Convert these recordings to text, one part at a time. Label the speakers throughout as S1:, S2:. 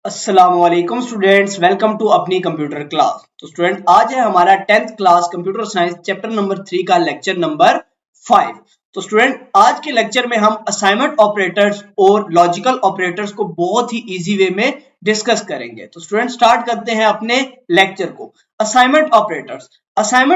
S1: अस्सलामुअलैकुम students, welcome to अपनी computer class. तो स्टूडेंट आज है हमारा 10th class computer science chapter number 3 का लेक्चर नंबर 5। तो स्टूडेंट आज के लेक्चर में हम असाइनमेंट ऑपरेटर्स और लॉजिकल ऑपरेटर्स को बहुत ही इजी वे में डिस्कस करेंगे। तो स्टूडेंट स्टार्ट करते हैं अपने लेक्चर को। असाइनमेंट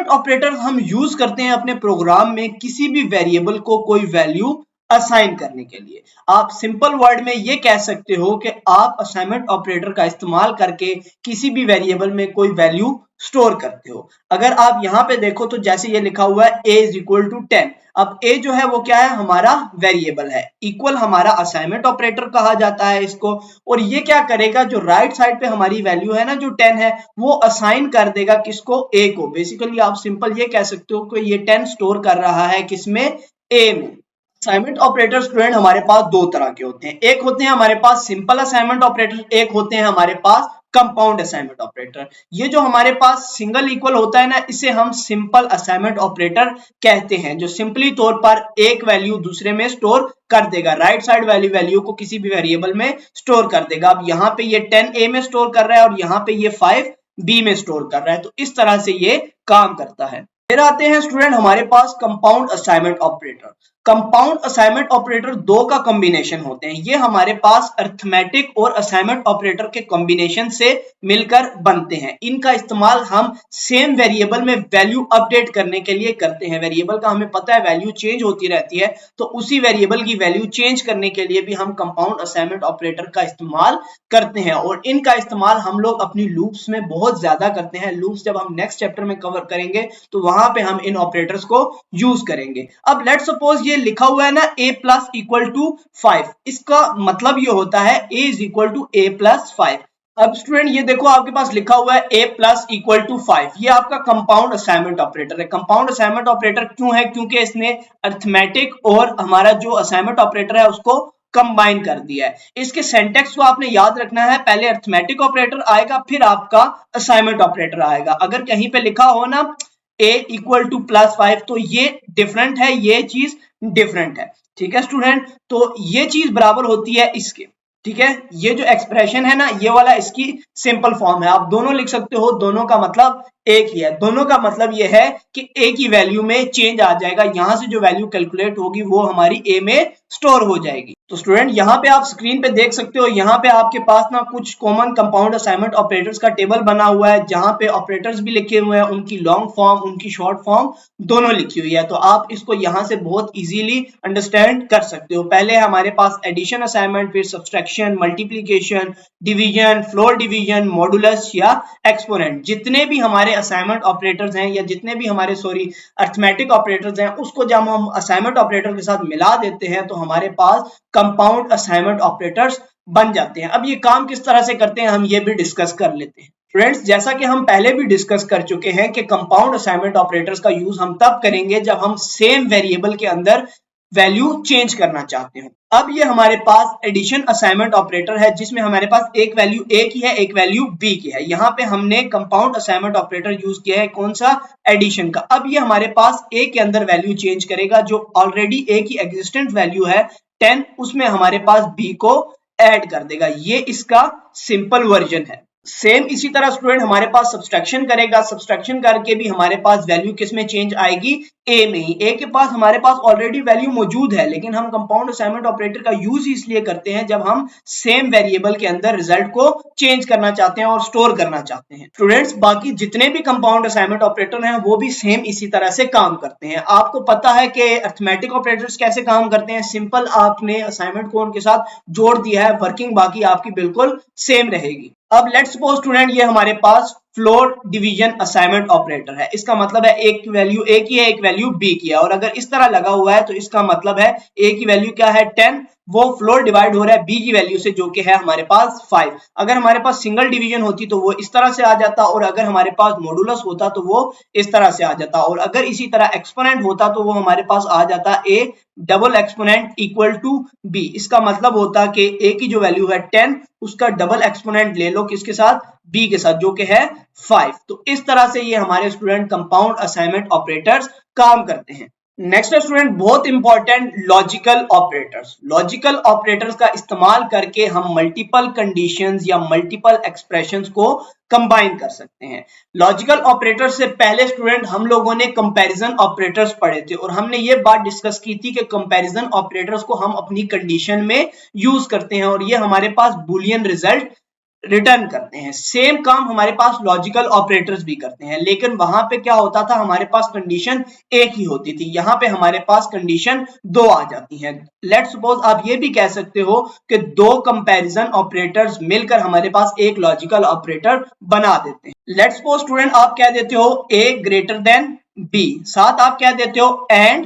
S1: ऑपरेटर्स हम यूज करते हैं अपने प्रोग्राम में किसी भी वेरिएबल को कोई वैल्यू असाइन करने के लिए। आप सिंपल वर्ड में ये कह सकते हो कि आप असाइनमेंट ऑपरेटर का इस्तेमाल करके किसी भी वेरिएबल में कोई वैल्यू स्टोर करते हो। अगर आप यहाँ पे देखो तो जैसे ये लिखा हुआ है a इज इक्वल टू 10। अब a जो है वो क्या है, हमारा वेरिएबल है, इक्वल हमारा असाइनमेंट ऑपरेटर कहा जाता है इसको। और ये क्या करेगा, जो राइट साइड पे हमारी वैल्यू है ना जो 10 है, वो असाइन कर देगा किसको, a को। बेसिकली आप सिंपल ये कह सकते हो कि ये 10 स्टोर कर रहा है किसमें, a में। असाइनमेंट ऑपरेटर स्टूडेंट हमारे पास दो तरह के होते हैं, एक होते हैं हमारे पास सिंपल असाइनमेंट ऑपरेटर, एक होते हैं हमारे पास कंपाउंड असाइनमेंट ऑपरेटर। ये जो हमारे पास सिंगल इक्वल होता है ना, इसे हम सिंपल असाइनमेंट ऑपरेटर कहते हैं, जो सिंपली तौर पर एक वैल्यू दूसरे में स्टोर कर देगा, राइट साइड वाली वैल्यू को किसी भी वेरिएबल में स्टोर कर देगा। अब यहाँ पे ये 10a में स्टोर कर रहा है और यहाँ पे ये 5b में स्टोर कर रहा है, तो इस तरह से ये काम करता है। फिर आते हैं स्टूडेंट हमारे पास compound assignment operator. Compound assignment operator दो का कॉम्बिनेशन होते हैं, ये हमारे पास अरिथमेटिक और असाइनमेंट ऑपरेटर के कॉम्बिनेशन से मिलकर बनते हैं। इनका इस्तेमाल हम सेम वेरिएबल में वैल्यू अपडेट करने के लिए करते हैं। वेरिएबल का हमें पता है वैल्यू चेंज होती रहती है, तो उसी वेरिएबल की वैल्यू चेंज करने के लिए भी हम कंपाउंड असाइनमेंट ऑपरेटर का इस्तेमाल करते हैं। और इनका इस्तेमाल हम लोग अपनी लूप्स में बहुत ज्यादा करते हैं। लूप्स जब हम नेक्स्ट चैप्टर में कवर करेंगे तो वहां पे हम इन ऑपरेटर्स को यूज करेंगे। अब लेट्स सपोज ये लिखा हुआ है ना a प्लस इक्वल टू 5, इसका मतलब ये होता है a is equal to a plus 5। अब स्टूडेंट ये देखो आपके पास लिखा हुआ है a प्लस इक्वल टू 5, ये आपका कंपाउंड असाइनमेंट ऑपरेटर है। कंपाउंड असाइनमेंट ऑपरेटर क्यों है, क्योंकि इसने अरिथमेटिक और हमारा जो असाइनमेंट ऑपरेटर है उसको कंबाइन कर दिया है। इसके सिंटैक्स को आपने याद रखना है, पहले अरिथमेटिक ऑपरेटर आएगा फिर आपका असाइनमेंट ऑपरेटर आएगा। अगर कहीं पे लिखा हो ना a इक्वल टू प्लस 5 तो ये डिफरेंट है, ये चीज डिफरेंट है। ठीक है स्टूडेंट, तो ये चीज बराबर होती है इसके। ठीक है, ये जो एक्सप्रेशन है ना ये वाला इसकी सिंपल फॉर्म है। आप दोनों लिख सकते हो, दोनों का मतलब एक ही है। दोनों का मतलब ये है कि a की वैल्यू में चेंज आ जाएगा, यहां से जो वैल्यू कैलकुलेट होगी वो हमारी a में स्टोर हो जाएगी। तो स्टूडेंट यहाँ पे आप स्क्रीन पे देख सकते हो, यहाँ पे आपके पास ना कुछ कॉमन कंपाउंड असाइनमेंट ऑपरेटर्स का टेबल बना हुआ है, जहां पे ऑपरेटर्स भी लिखे हुए हैं, उनकी लॉन्ग फॉर्म उनकी शॉर्ट फॉर्म दोनों लिखी हुई है। तो आप इसको यहाँ से बहुत इजीली अंडरस्टैंड कर सकते हो। पहले हमारे पास एडिशन असाइनमेंट, फिर subtraction, multiplication, division, floor division, modulus या एक्सपोनेंट, जितने भी हमारे असाइनमेंट ऑपरेटर्स हैं या जितने भी हमारे अरिथमेटिक ऑपरेटर्स हैं, उसको जब हम असाइनमेंट ऑपरेटर के साथ मिला देते हैं तो हमारे पास कंपाउंड असाइनमेंट ऑपरेटर्स बन जाते हैं। अब ये काम किस तरह से करते हैं हम ये भी डिस्कस कर लेते हैं। फ्रेंड्स, जैसा कि हम पहले भी डिस्कस कर चुके हैं कि कंपाउंड असाइनमेंट ऑपरेटर्स का यूज हम तब करेंगे जब हम सेम वेरिएबल के अंदर वैल्यू चेंज करना चाहते हैं। अब ये हमारे पास एडिशन असाइनमेंट ऑपरेटर है, जिसमें हमारे पास एक वैल्यू a की है एक वैल्यू b की है। यहाँ पे हमने कंपाउंड असाइनमेंट ऑपरेटर यूज किया है, कौन सा, एडिशन का। अब ये हमारे पास a के अंदर वैल्यू चेंज करेगा, जो ऑलरेडी a की एग्जिस्टेंट वैल्यू है 10, उसमें हमारे पास b को ऐड कर देगा। ये इसका सिंपल वर्जन है। सेम इसी तरह स्टूडेंट हमारे पास सब्सट्रैक्शन करेगा, सब्सट्रैक्शन करके भी हमारे पास वैल्यू किस में चेंज आएगी, a में ही। a के पास हमारे पास ऑलरेडी वैल्यू मौजूद है, लेकिन हम कंपाउंड असाइनमेंट ऑपरेटर का यूज इसलिए करते हैं जब हम सेम वेरिएबल के अंदर रिजल्ट को चेंज करना चाहते हैं और स्टोर करना चाहते हैं। स्टूडेंट्स, बाकी जितने भी कंपाउंड असाइनमेंट ऑपरेटर हैं वो भी सेम इसी तरह से काम करते हैं। आपको पता है कि अरिथमेटिक ऑपरेटर्स कैसे काम करते हैं, सिंपल आपने असाइनमेंट को उनके साथ जोड़ दिया है, वर्किंग बाकी आपकी बिल्कुल सेम रहेगी। अब लेट्स सपोज स्टूडेंट ये हमारे पास फ्लोर डिवीजन असाइनमेंट ऑपरेटर है, इसका मतलब है एक वैल्यू a की है एक वैल्यू b की है, और अगर इस तरह लगा हुआ है तो इसका मतलब है a की वैल्यू क्या है 10, वो फ्लोर डिवाइड हो रहा है b की वैल्यू से जो कि है हमारे पास 5। अगर हमारे पास सिंगल डिवीजन होती तो वो इस तरह से आ जाता, और अगर हमारे पास मॉडुलस होता तो वो इस तरह से आ जाता, और अगर इसी तरह एक्सपोनेंट होता तो वो हमारे पास आ जाता a double exponent equal to b। इसका मतलब होता कि a की जो वैल्यू है 10, उसका डबल एक्सपोनेंट ले लो किसके साथ, b के साथ, जो कि है 5। तो इस तरह से ये हमारे स्टूडेंट कंपाउंड असाइनमेंट ऑपरेटर्स काम करते हैं। नेक्स्ट है स्टूडेंट बहुत important logical operators. Logical operators का इस्तेमाल करके हम मल्टीपल कंडीशंस या मल्टीपल एक्सप्रेशंस को कंबाइन कर सकते हैं। लॉजिकल ऑपरेटर्स से पहले स्टूडेंट हम लोगों ने कंपैरिजन ऑपरेटर्स पढ़े थे और हमने ये बात डिस्कस की थी कि कंपैरिजन ऑपरेटर्स को हम अपनी कंडीशन में यूज करते हैं और ये हमारे पास बूलियन रिजल्ट रिटर्न करते हैं। सेम काम हमारे पास लॉजिकल ऑपरेटर्स भी करते हैं, लेकिन वहां पे क्या होता था, हमारे पास कंडीशन एक ही होती थी। यहाँ पे हमारे पास कंडीशन दो आ जाती है। लेट्स सपोज आप ये भी कह सकते हो कि दो कंपैरिजन ऑपरेटर्स मिलकर हमारे पास एक लॉजिकल ऑपरेटर बना देते हैं। लेट्स सपोज स्टूडेंट आप कह देते हो a ग्रेटर देन b, साथ आप कह देते हो and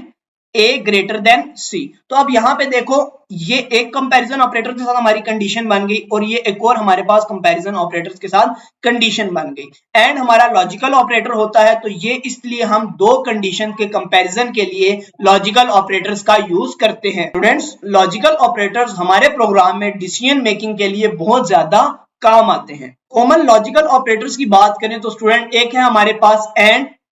S1: a greater than c। तो अब यहाँ पे देखो, ये एक कंपैरिजन ऑपरेटर के साथ हमारी कंडीशन बन गई और ये एक और हमारे पास कंपैरिजन ऑपरेटर्स के साथ कंडीशन बन गई। एंड हमारा लॉजिकल ऑपरेटर होता है, तो ये इसलिए हम दो कंडीशन के कंपैरिजन के लिए लॉजिकल ऑपरेटर्स का यूज करते हैं। स्टूडेंट्स, लॉजिकल ऑपरेटर्स हमारे प्रोग्राम में डिसीजन मेकिंग के लिए बहुत ज्यादा काम आते हैं। कॉमन लॉजिकल ऑपरेटर्स की बात करें तो स्टूडेंट एक है हमारे पास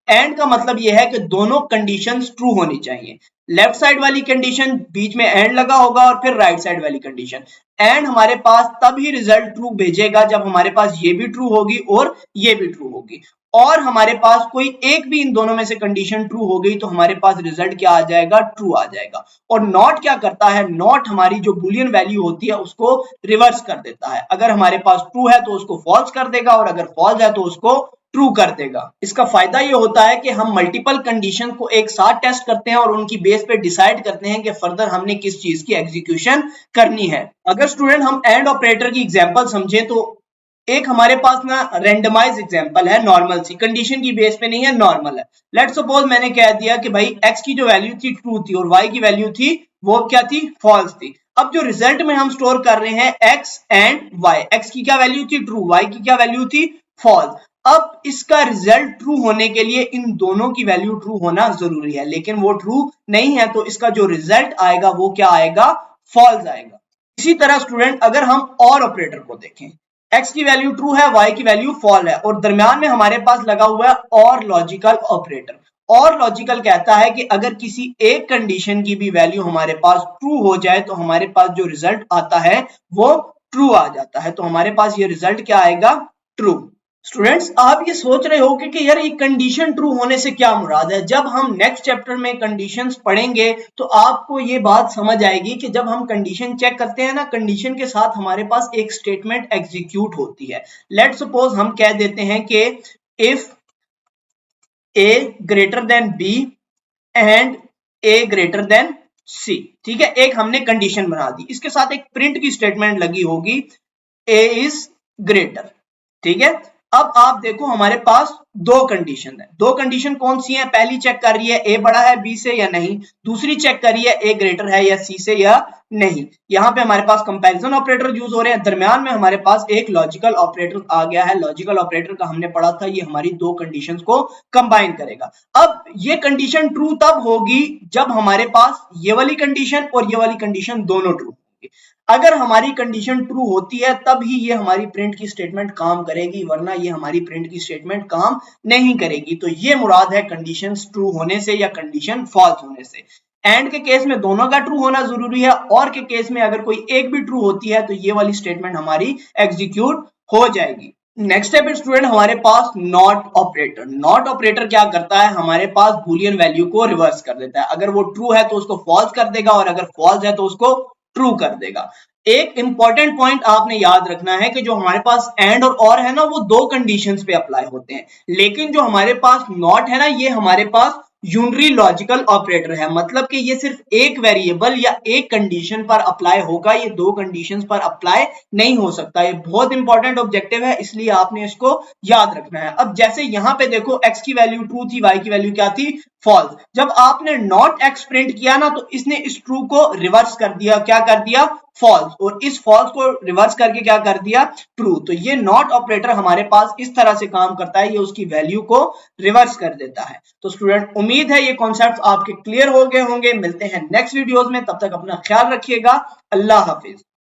S1: एंड का मतलब यह है कि दोनों कंडीशंस ट्रू होनी चाहिए। लेफ्ट साइड वाली कंडीशन बीच में एंड लगा होगा और फिर राइट साइड वाली कंडीशन। एंड हमारे पास तभी रिजल्ट ट्रू भेजेगा जब हमारे पास ये भी ट्रू होगी और ये भी ट्रू होगी, और हमारे पास कोई एक भी इन दोनों में से कंडीशन ट्रू हो गई तो हमारे पास रिजल्ट क्या आ जाएगा, ट्रू आ जाएगा। और नॉट क्या करता है, नॉट हमारी जो बुलियन वैल्यू होती है उसको रिवर्स कर देता है। अगर हमारे पास ट्रू है तो उसको फॉल्स कर देगा और अगर फॉल्स है तो उसको ट्रू कर देगा। इसका फायदा ये होता है कि हम मल्टीपल कंडीशन को एक साथ टेस्ट करते हैं और उनकी बेस पे डिसाइड करते हैं कि फर्दर हमने किस चीज की एग्जीक्यूशन करनी है। अगर स्टूडेंट हम एंड ऑपरेटर की एग्जांपल समझें तो एक हमारे पास ना रेंडमाइज एग्जांपल है, नॉर्मल सी कंडीशन की बेस पे नहीं है, नॉर्मल है। लेट्स सपोज मैंने कह दिया कि भाई x की जो वैल्यू थी ट्रू थी और y की वैल्यू थी वो क्या थी, फॉल्स थी। अब जो रिजल्ट में हम स्टोर कर रहे हैं x एंड y, x की क्या वैल्यू थी, ट्रू, y की क्या वैल्यू थी, फॉल्स। अब इसका रिजल्ट ट्रू होने के लिए इन दोनों की वैल्यू ट्रू होना जरूरी है, लेकिन वो ट्रू नहीं है तो इसका जो रिजल्ट आएगा वो क्या आएगा, फॉल्स आएगा। इसी तरह स्टूडेंट अगर हम और ऑपरेटर को देखें, x की वैल्यू ट्रू है, y की वैल्यू फॉल्स है और दरमियान में हमारे पास लगा हुआ है और लॉजिकल ऑपरेटर। और लॉजिकल कहता है कि अगर किसी एक कंडीशन की भी वैल्यू हमारे पास ट्रू हो जाए तो हमारे पास जो रिजल्ट आता है वो ट्रू आ जाता है, तो हमारे पास ये रिजल्ट क्या आएगा, ट्रू। स्टूडेंट्स, आप ये सोच रहे हो कि यार ये कंडीशन ट्रू होने से क्या मुराद है। जब हम नेक्स्ट चैप्टर में कंडीशंस पढ़ेंगे तो आपको ये बात समझ आएगी कि जब हम कंडीशन चेक करते हैं ना, कंडीशन के साथ हमारे पास एक स्टेटमेंट एग्जीक्यूट होती है। लेट्स सपोज हम कह देते हैं कि if a greater than b and a greater than c, ठीक है, एक हमने कंडीशन बना दी, इसके साथ एक प्रिंट की स्टेटमेंट लगी होगी a इज ग्रेटर, ठीक है। अब आप देखो हमारे पास दो कंडीशन है, दो कंडीशन कौन सी है, पहली चेक कर रही है a बड़ा है b से या नहीं, दूसरी चेक कर रही है a ग्रेटर है या c से या नहीं। यहाँ पे हमारे पास कंपैरिजन ऑपरेटर यूज हो रहे हैं, दरमियान में हमारे पास एक लॉजिकल ऑपरेटर आ गया है। लॉजिकल ऑपरेटर का हमने पढ़ा था, ये हमारी दो कंडीशंस को कंबाइन करेगा। अब ये कंडीशन ट्रू तब होगी जब हमारे पास ये वाली कंडीशन और ये वाली कंडीशन दोनों ट्रू होंगी। अगर हमारी कंडीशन ट्रू होती है तब ही ये हमारी प्रिंट की स्टेटमेंट काम करेगी, वरना ये हमारी प्रिंट की स्टेटमेंट काम नहीं करेगी। तो ये मुराद है कंडीशंस ट्रू होने से या कंडीशन फॉल्स होने से। एंड के केस में दोनों का ट्रू होना जरूरी है, और के केस में अगर कोई एक भी ट्रू होती है तो ये वाली स्टेटमेंट हमारी एग्जीक्यूट हो जाएगी। नेक्स्ट स्टेप स्टूडेंट हमारे पास नॉट ऑपरेटर। नॉट ऑपरेटर क्या करता है, हमारे पास बूलियन वैल्यू को रिवर्स कर देता है। अगर वो ट्रू है तो उसको फॉल्स कर देगा और अगर फॉल्स है तो उसको ट्रू कर देगा। एक इंपॉर्टेंट पॉइंट आपने याद रखना है कि जो हमारे पास एंड और है ना, वो दो कंडीशंस पे अप्लाई होते हैं, लेकिन जो हमारे पास नॉट है ना, ये हमारे पास यूनरी लॉजिकल ऑपरेटर है। मतलब कि ये सिर्फ एक वेरिएबल या एक कंडीशन पर अप्लाई होगा, ये दो कंडीशंस पर अप्लाई नहीं हो सकता। ये बहुत इंपॉर्टेंट ऑब्जेक्टिव है, इसलिए आपने इसको याद रखना है। अब जैसे यहाँ पे देखो x की वैल्यू ट्रू थी, y की वैल्यू क्या थी, फॉल्स। जब आपने नॉट x प्रिंट किया ना तो इसने इस ट्रू को रिवर्स कर दिया, क्या कर दिया, फॉल्स, और इस फॉल्स को रिवर्स करके क्या कर दिया, ट्रू। तो ये नॉट ऑपरेटर हमारे पास इस तरह से काम करता है, ये उसकी वैल्यू को रिवर्स कर देता है। तो स्टूडेंट उम्मीद है ये कॉन्सेप्ट आपके क्लियर हो गए होंगे। मिलते हैं नेक्स्ट वीडियोस में, तब तक अपना ख्याल रखिएगा। अल्लाह हाफिज।